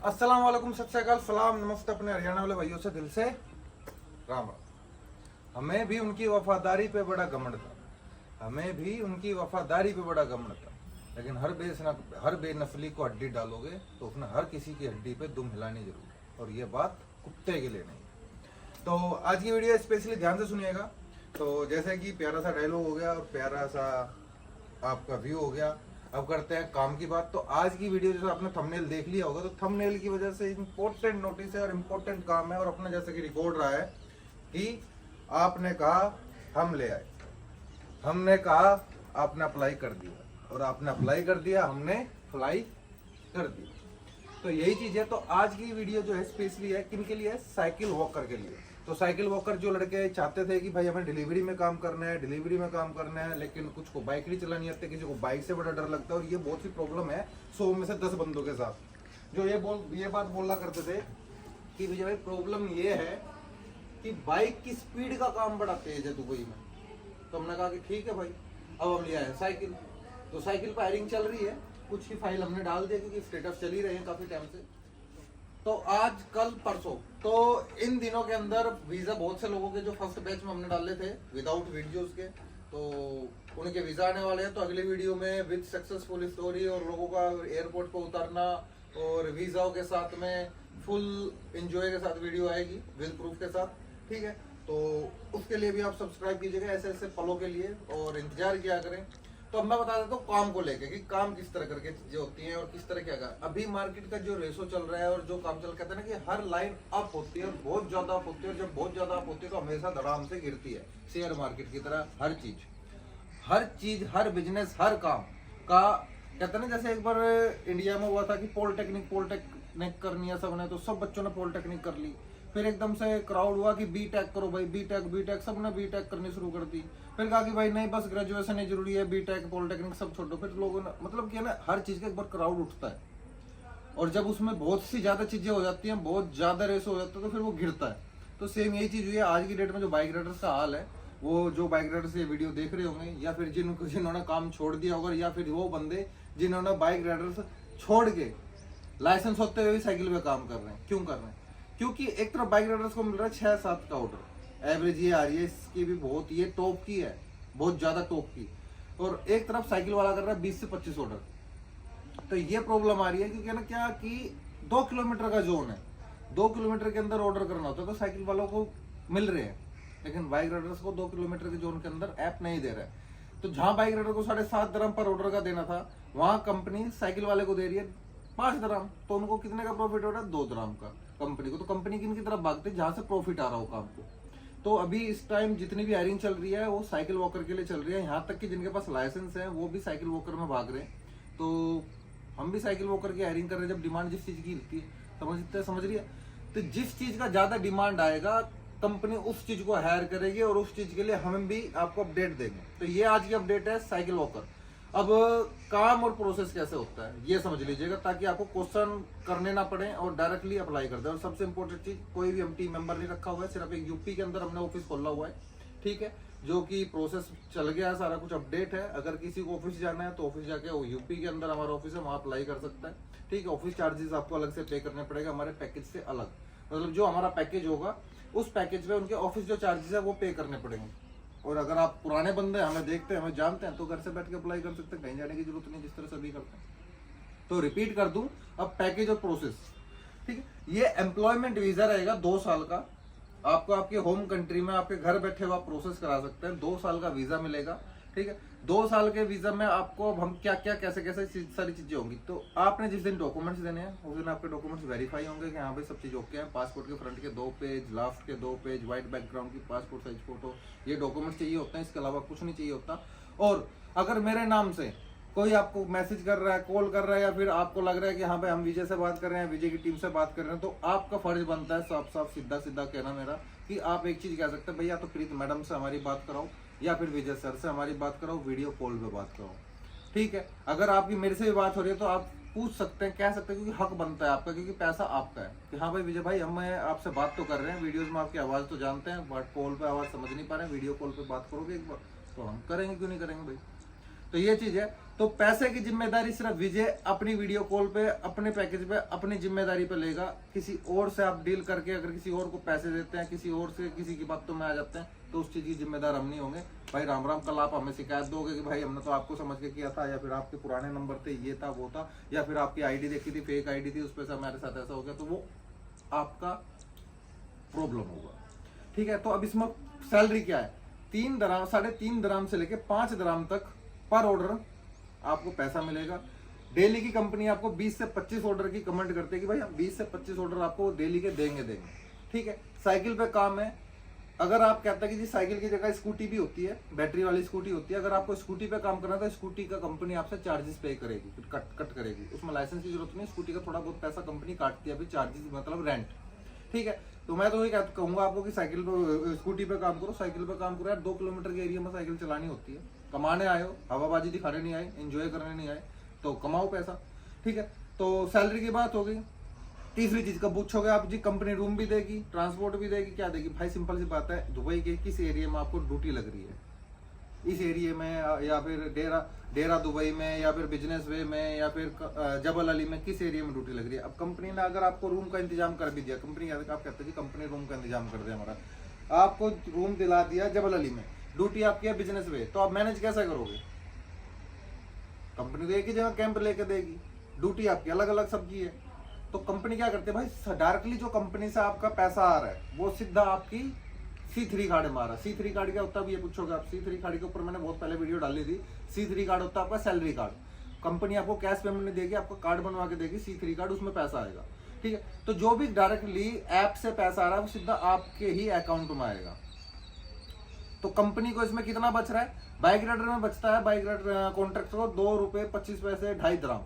अस्सलाम वालेकुम, सत श्री अकाल, सलाम नमस्ते अपने हरियाणा वाले भाइयों से दिल से राम राम। हमें भी उनकी वफादारी पे बड़ा घमंड था, हमें भी उनकी वफादारी पे बड़ा घमंड था, लेकिन हर बेनस्ली को हड्डी डालोगे तो उसने हर किसी की हड्डी पे दुम हिलानी जरूर है, और ये बात कुत्ते के लिए नहीं। तो आज की वीडियो स्पेशली ध्यान से सुनिएगा। तो जैसे कि प्यारा सा डायलॉग हो गया और प्यारा सा आपका व्यू हो गया, अब करते हैं काम की बात। तो आज की वीडियो जैसे आपने थंबनेल देख लिया होगा, तो थंबनेल की वजह से इम्पोर्टेंट नोटिस है और इम्पोर्टेंट काम है, और अपने जैसे कि रिकॉर्ड रहा है कि आपने कहा हम ले आए, हमने कहा आपने अप्लाई कर दिया, और आपने अप्लाई कर दिया, हमने फ्लाई कर दिया। तो यही चीज है। तो आज की वीडियो जो है स्पेशली है किन के लिए है? साइकिल वॉकर के लिए। तो साइकिल वॉकर जो लड़के चाहते थे कि भाई हमें डिलीवरी में काम करना है, डिलीवरी में काम करना है, लेकिन कुछ को बाइक नहीं चलानी आती, किसी को बाइक से बड़ा डर लगता है, और ये बहुत सी प्रॉब्लम है 100 में से 10 बंदों के साथ जो ये बात बोला करते थे कि विजय भाई प्रॉब्लम ये है कि बाइक की स्पीड का काम बड़ा तेज है दुबई में। तो हमने कहा कि ठीक है भाई, अब हम ले आए साइकिल। तो साइकिल पर हायरिंग चल रही है, कुछ की फाइल हमने डाल दी क्योंकि स्टेटस चल ही रहे हैं काफी टाइम से। तो आज कल परसों तो इन दिनों के अंदर वीजा बहुत से लोगों के जो फर्स्ट बैच में हमने डाले थे विदाउट वीडियोस के, तो उनके वीजा आने वाले हैं। तो अगली वीडियो में विद सक्सेसफुल स्टोरी और लोगों का एयरपोर्ट पर उतारना और वीजाओं के साथ में फुल एंजॉय के साथ वीडियो आएगी विद प्रूफ के साथ, ठीक है। तो उसके लिए भी आप सब्सक्राइब कीजिएगा ऐसे ऐसे पलों के लिए, और इंतजार किया करें। तो मैं बता देता हूँ काम को लेके कि काम किस तरह करके चीजें होती हैं और किस तरह क्या कर। अभी मार्केट का जो रेशो चल रहा है और जो काम चल कहते हैं ना कि हर लाइन अप होती है और बहुत ज्यादा अप होती है, और जब बहुत ज्यादा अप होती है तो हमेशा धड़ाम से गिरती है। शेयर मार्केट की तरह हर चीज हर बिजनेस हर काम का कहते हैं ना, जैसे एक बार इंडिया में हुआ था कि पॉलिटेक्निक करनी है सबने, तो सब बच्चों ने पॉलिटेक्निक कर ली। फिर एकदम से क्राउड हुआ कि बीटेक करो भाई, बीटेक सबने बीटेक करनी शुरू कर दी। फिर कहा कि भाई नहीं, बस ग्रेजुएशन ही जरूरी है, बीटेक पॉलिटेक्निक सब छोड़ो। फिर लोगों ने मतलब कि ना हर चीज का एक बार क्राउड उठता है, और जब उसमें बहुत सी ज्यादा चीजें हो जाती हैं, बहुत ज्यादा रेस हो जाता है, तो फिर वो गिरता है। तो सेम यही चीज हुई है आज की डेट में। जो बाइक राइडर्स का हाल है, वो जो बाइक राइडर्स ये वीडियो देख रहे होंगे, या फिर जिन्होंने काम छोड़ दिया होगा, या फिर वो बंदे जिन्होंने बाइक राइडर्स छोड़ के लाइसेंस होते हुए भी साइकिल पे काम कर रहे हैं। क्यों कर रहे हैं? क्योंकि एक तरफ बाइक राइडर्स को मिल रहा है 6-7 का ऑर्डर, एवरेज ये आ रही है इसकी भी बहुत, ये टॉप की है, बहुत ज्यादा टॉप की, और एक तरफ साइकिल वाला कर रहा है 20 से 25 ऑर्डर। तो ये प्रॉब्लम आ रही है क्योंकि ना क्या कि 2 किलोमीटर का जोन है, 2 किलोमीटर के अंदर ऑर्डर करना होता है, तो साइकिल वालों को मिल रहे हैं, लेकिन बाइक राइडर्स को 2 किलोमीटर के जोन के अंदर ऐप नहीं दे रहा है। तो जहां बाइक राइडर को 7.5 dirham पर ऑर्डर का देना था, वहां कंपनी साइकिल वाले को दे रही है 5 dirham। तो उनको कितने का प्रॉफिट हो रहा है? 2 dirham का कंपनी को। तो कंपनी किन की तरफ भागते हैं? जहां से प्रॉफिट आ रहा हो काम को। तो अभी इस टाइम जितनी भी हायरिंग चल रही है वो साइकिल वॉकर के लिए चल रही है, यहाँ तक कि जिनके पास लाइसेंस है वो भी साइकिल वॉकर में भाग रहे हैं। तो हम भी साइकिल वॉकर की हायरिंग कर रहे हैं। जब डिमांड जिस चीज की होती है, समझ रही है, तो जिस चीज का ज्यादा डिमांड आएगा कंपनी उस चीज को हायर करेगी, और उस चीज के लिए हम भी आपको अपडेट देंगे। तो ये आज की अपडेट है साइकिल वॉकर। अब काम और प्रोसेस कैसे होता है ये समझ लीजिएगा, ताकि आपको क्वेश्चन करने ना पड़े और डायरेक्टली अप्लाई कर दे। और सबसे इंपॉर्टेंट चीज, कोई भी हम टीम मेंबर नहीं रखा हुआ है, सिर्फ एक यूपी के अंदर हमने ऑफिस खोला हुआ है, ठीक है, जो कि प्रोसेस चल गया है, सारा कुछ अपडेट है। अगर किसी को ऑफिस जाना है तो ऑफिस जाके, वो यूपी के अंदर हमारा ऑफिस है, वहाँ अप्लाई कर सकता है, ठीक है। ऑफिस चार्जेस आपको अलग से पे करने पड़ेगा हमारे पैकेज से अलग, मतलब जो हमारा पैकेज होगा उस पैकेज में उनके ऑफिस जो चार्जेस है वो पे करने पड़ेंगे। और अगर आप पुराने बंदे हमें देखते हैं, हमें जानते हैं, तो घर से बैठ के अप्लाई कर सकते हैं, कहीं जाने की जरूरत नहीं, जिस तरह सभी करते हैं। तो रिपीट कर दूं, अब पैकेज और प्रोसेस, ठीक है। ये एम्प्लॉयमेंट वीजा रहेगा 2 साल का, आपको आपके होम कंट्री में आपके घर बैठे हुआ प्रोसेस करा सकते हैं। 2 साल का वीजा मिलेगा, ठीक है। 2 साल के वीजा में आपको हम क्या क्या कैसे कैसे सारी चीजें होंगी। तो आपने जिस दिन डॉक्यूमेंट्स देने हैं उस दिन आपके डॉक्यूमेंट्स वेरीफाई होंगे कि हाँ भाई सब चीज ओके है। पासपोर्ट के फ्रंट के 2 पेज, लास्ट के 2 पेज, व्हाइट बैकग्राउंड की पासपोर्ट साइज फोटो, ये डॉक्यूमेंट्स चाहिए होते हैं, इसके अलावा कुछ नहीं चाहिए होता। और अगर मेरे नाम से कोई आपको मैसेज कर रहा है, कॉल कर रहा है, या फिर आपको लग रहा है कि हाँ भाई हम विजय से बात कर रहे हैं, विजय की टीम से बात कर रहे हैं, तो आपका फर्ज बनता है साफ साफ सीधा सीधा कहना मेरा कि आप एक चीज कह सकते हैं, भैया तो प्रीत मैडम से हमारी बात कराओ, या फिर विजय सर से हमारी बात कराओ, वीडियो कॉल पे बात कराओ, ठीक है। अगर आपकी मेरे से भी बात हो रही है तो आप पूछ सकते हैं, कह सकते हैं, क्योंकि हक बनता है आपका, क्योंकि पैसा आपका है कि हाँ भाई विजय भाई हम आपसे बात तो कर रहे हैं, वीडियोस में आपकी आवाज तो जानते हैं, बट कॉल पे आवाज समझ नहीं पा रहे हैं, वीडियो कॉल पे बात करोगे एक बार, तो हम करेंगे, क्यों नहीं करेंगे भाई। तो ये चीज है। तो पैसे की जिम्मेदारी सिर्फ विजय अपनी वीडियो कॉल पे, अपने पैकेज पे, अपनी जिम्मेदारी पे लेगा। किसी और से आप डील करके अगर किसी और को पैसे देते हैं, किसी और से किसी की बातों में आ जाते हैं, तो उस चीज की जिम्मेदार हम नहीं होंगे। भाई राम राम, कल आप हमें शिकायत दोगे कि भाई हमने तो आपको समझ के किया था, या फिर आपके पुराने नंबर थे, ये था वो था, या फिर आपकी आईडी देखी थी, फेक आईडी थी, उस पर से हमारे साथ ऐसा हो गया, तो वो आपका प्रॉब्लम होगा। ठीक है। तो अब इसमें सैलरी क्या है, 3 दराम 3.5 दराम से लेके 5 दराम तक पर ऑर्डर आपको पैसा मिलेगा। डेली की कंपनी आपको 20 से 25 ऑर्डर की कमेंट करते हैं कि भाई हम 20 से 25 ऑर्डर आपको डेली के देंगे। ठीक है। साइकिल पे काम है। अगर आप कहते हैं कि जी साइकिल की जगह स्कूटी भी होती है, बैटरी वाली स्कूटी होती है, अगर आपको स्कूटी पे काम करना है तो स्कूटी का कंपनी आपसे चार्जेस पे करेगी, फिर कट करेगी। उसमें लाइसेंस की जरूरत नहीं, स्कूटी का थोड़ा बहुत पैसा कंपनी काटती है, अभी चार्जेस मतलब रेंट। ठीक है। तो मैं तो वही कहूंगा आपको कि साइकिल पे, स्कूटी पे काम करो, साइकिल पे काम करो यार। 2 किलोमीटर के एरिया में साइकिल चलानी होती है। कमाने आए हो, हवाबाजी दिखाने नहीं आए, एंजॉय करने नहीं आए, तो कमाओ पैसा। ठीक है। तो सैलरी की बात हो गई। तीसरी चीज का पूछोगे आप जी, कंपनी रूम भी देगी, ट्रांसपोर्ट भी देगी, क्या देगी? भाई सिंपल सी बात है, दुबई के किस एरिया में आपको ड्यूटी लग रही है, इस एरिया में या फिर डेरा दुबई में, या फिर बिजनेस वे में, या फिर जबल अली में, किस एरिया में ड्यूटी लग रही है? अब कंपनी ने अगर आपको रूम का इंतजाम कर भी दिया, कंपनी आप कहते हैं जी कंपनी रूम का इंतजाम कर दे हमारा, आपको रूम दिला दिया जबल अली में, ड्यूटी आपकी है बिजनेस वे, तो आप मैनेज कैसे करोगे? कंपनी तो एक ही जगह कैंप लेके देगी, ड्यूटी आपकी अलग अलग सबकी है। तो कंपनी क्या करते हैं भाई, डायरेक्टली जो कंपनी से आपका पैसा आ रहा है वो सीधा आपकी C3 कार्ड मारा। C3 कार्ड क्या होता है, ये पूछोगे आप। C3 कार्ड के ऊपर मैंने बहुत पहले वीडियो डाली थी। C3 कार्ड होता है आपका सैलरी कार्ड। कंपनी आपको कैश पेमेंट नहीं देगी, आपको कार्ड बनवा के देगी C3 कार्ड, उसमें पैसा आएगा। ठीक है। तो जो भी डायरेक्टली ऐप से पैसा आ रहा है वो सीधा आपके ही अकाउंट में आएगा। तो कंपनी को इसमें कितना बच रहा है? बाइक राइडर में बचता है, बाइक राइडर कॉन्ट्रैक्टर को 2 रुपए 25 पैसे 2.5 दराम।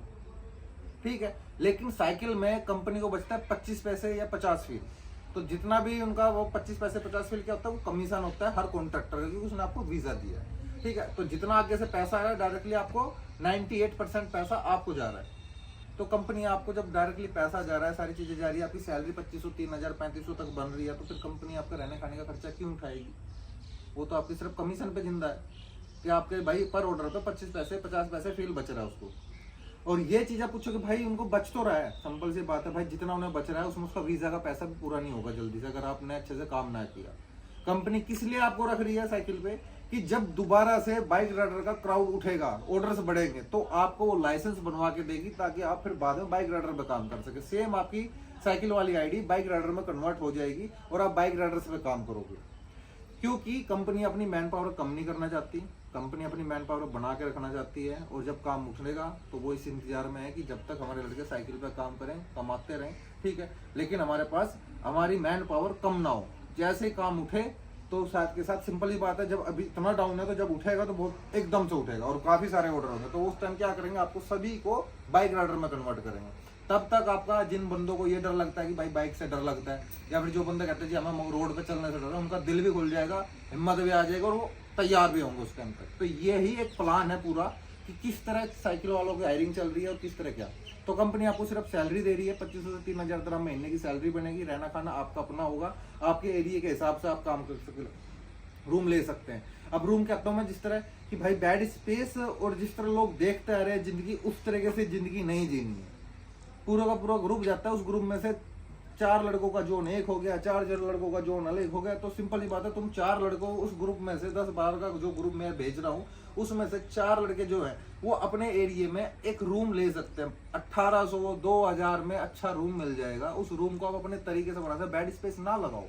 ठीक है। लेकिन साइकिल में कंपनी को बचता है 25 पैसे या 50 फील। तो जितना भी उनका वो 25 पैसे 50 फील क्या होता है, वो कमीशन होता है हर कॉन्ट्रैक्टर का, क्योंकि उसने आपको वीजा दिया है। ठीक है। तो जितना आगे से पैसा आ रहा है डायरेक्टली आपको 98% पैसा आपको जा रहा है। तो कंपनी आपको जब डायरेक्टली पैसा जा रहा है, सारी चीजें जा रही है, आपकी सैलरी 2500 3000 3500 तक बन रही है, तो फिर कंपनी आपका रहने खाने का खर्चा क्यों उठाएगी? वो तो आपकी सिर्फ कमीशन पे जिंदा है कि आपके भाई पर ऑर्डर पे 25 पैसे 50 पैसे फील बच रहा है उसको। और ये चीज आप पूछोगे भाई उनको बच तो रहा है, सिंपल सी बात है भाई, जितना उन्हें बच रहा है उसमें उसका वीजा का पैसा भी पूरा नहीं होगा जल्दी से, अगर आपने अच्छे से काम ना किया। कंपनी किस लिए आपको रख रही है साइकिल पे, कि जब दोबारा से बाइक राइडर का क्राउड उठेगा, ऑर्डर्स बढ़ेंगे, तो आपको वो लाइसेंस बनवा के देगी, ताकि आप फिर बाद में बाइक राइडर पे काम कर सके। सेम आपकी साइकिल वाली आईडी बाइक राइडर में कन्वर्ट हो जाएगी और आप बाइक राइडर पे काम करोगे। क्योंकि कंपनी अपनी मैन पावर कम नहीं करना चाहती, कंपनी अपनी मैन पावर बना के रखना चाहती है। और जब काम उठेगा तो वो इस इंतजार में है कि जब तक हमारे लड़के साइकिल पे काम करें, कमाते रहें। ठीक है। लेकिन हमारे पास हमारी मैन पावर कम ना हो। जैसे ही काम उठे तो साथ के साथ सिंपल ही बात है, जब अभी इतना डाउन है तो जब उठेगा तो बहुत एकदम से उठेगा और काफी सारे ऑर्डर होंगे, तो उस टाइम क्या करेंगे, आपको सभी को बाइक राइडर में कन्वर्ट करेंगे। तब तक आपका, जिन बंदों को ये डर लगता है कि भाई बाइक से डर लगता है, या फिर जो बंदे कहते हैं जी हमें रोड पे चलने से डर है, उनका दिल भी खुल जाएगा, हिम्मत भी आ जाएगा और वो तैयार भी होंगे उस टाइम तक। तो ये ही एक प्लान है पूरा कि किस तरह साइकिल वालों की हायरिंग चल रही है और किस तरह क्या। तो कंपनी आपको सिर्फ सैलरी दे रही है, 2500 से 3000 दरम महीने की सैलरी बनेगी, रहना खाना आपका अपना होगा, आपके एरिया के हिसाब से आप काम कर सकते, रूम ले सकते हैं। अब रूम कहता हूँ मैं जिस तरह कि भाई बेड स्पेस, और जिस तरह लोग देखते आ रहे हैं जिंदगी, उस तरीके से जिंदगी नहीं जीनी है। पूरा का पूरा ग्रुप जाता है, उस ग्रुप में से 4 लड़कों का जोन एक हो गया, 4 लड़कों का जोन अलग हो गया। तो सिंपल ही बात है, तुम 4 लड़कों उस ग्रुप में से 10-12 का जो ग्रुप मैं भेज रहा हूँ, उसमें से 4 लड़के जो है वो अपने एरिया में एक रूम ले सकते हैं। 1800-2000 में अच्छा रूम मिल जाएगा। उस रूम को आप अपने तरीके से बना सकते। बेड स्पेस ना लगाओ,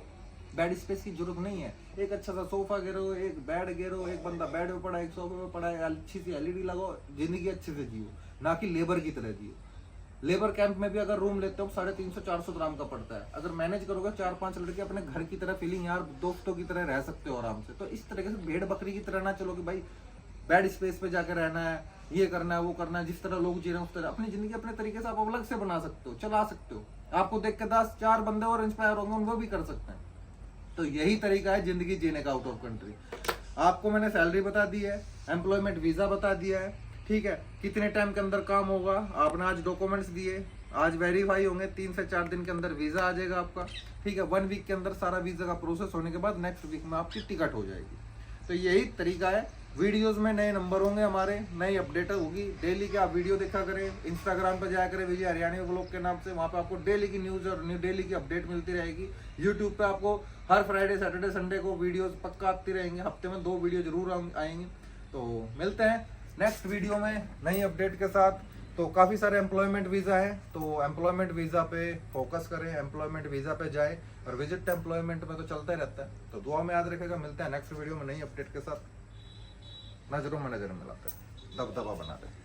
बेड स्पेस की जरूरत नहीं है। एक अच्छा सा सोफा गिरो, एक बेड गिरो, एक बंदा बेड पे पड़ा है, एक सोफे पे पड़ा है, अच्छी सी LED लगाओ, जिंदगी अच्छे से जियो, ना कि लेबर की तरह जियो। लेबर कैंप में भी अगर रूम लेते हो 350-400 ग्राम का पड़ता है। अगर मैनेज करोगे 4-5 लड़के अपने घर की तरह फीलिंग, यार दोस्तों की तरह रह सकते हो आराम से। तो इस तरीके से भेड़ बकरी की तरह ना चलो कि भाई बेड स्पेस पे जाकर रहना है, ये करना है, वो करना है। जिस तरह लोग जी रहे हैं उस तरह अपनी जिंदगी अपने तरीके से आप अलग से बना सकते हो, चला सकते हो। आपको देख के 10-4 बंदे और इंस्पायर होंगे, उनको भी कर सकते हैं। तो यही तरीका है जिंदगी जीने का आउट ऑफ कंट्री। आपको मैंने सैलरी बता दी है, एम्प्लॉयमेंट वीजा बता दिया है। ठीक है। कितने टाइम के अंदर काम होगा, आपने आज डॉक्यूमेंट्स दिए, आज वेरीफाई होंगे, 3 से 4 दिन के अंदर वीजा आ जाएगा आपका। ठीक है। 1 वीक के अंदर सारा वीजा का प्रोसेस होने के बाद नेक्स्ट वीक में आपकी टिकट हो जाएगी। तो यही तरीका है वीडियोस में नए नंबर होंगे हमारे, नई अपडेट होगी डेली के। आप वीडियो देखा करें, इंस्टाग्राम पर जाया करें विजय हरियाणवी व्लॉग के नाम से, वहाँ पे आपको डेली की न्यूज़ और डेली की अपडेट मिलती रहेगी। यूट्यूब पे आपको हर फ्राइडे सैटरडे संडे को वीडियोस पक्का आती रहेंगी, हफ्ते में 2 वीडियो जरूर आएंगी। तो मिलते हैं नेक्स्ट वीडियो में नई अपडेट के साथ। तो काफ़ी सारे एम्प्लॉयमेंट वीज़ा है, तो एम्प्लॉयमेंट वीज़ा पे फोकस करें, एम्प्लॉयमेंट वीज़ा पे जाए, और विजिट एम्प्लॉयमेंट में तो चलता ही रहता है। तो दुआ में याद रखेगा। मिलते हैं नेक्स्ट वीडियो में नई अपडेट के साथ। नजरों में नजर मिलाते हैं, दबदबा बनाते हैं।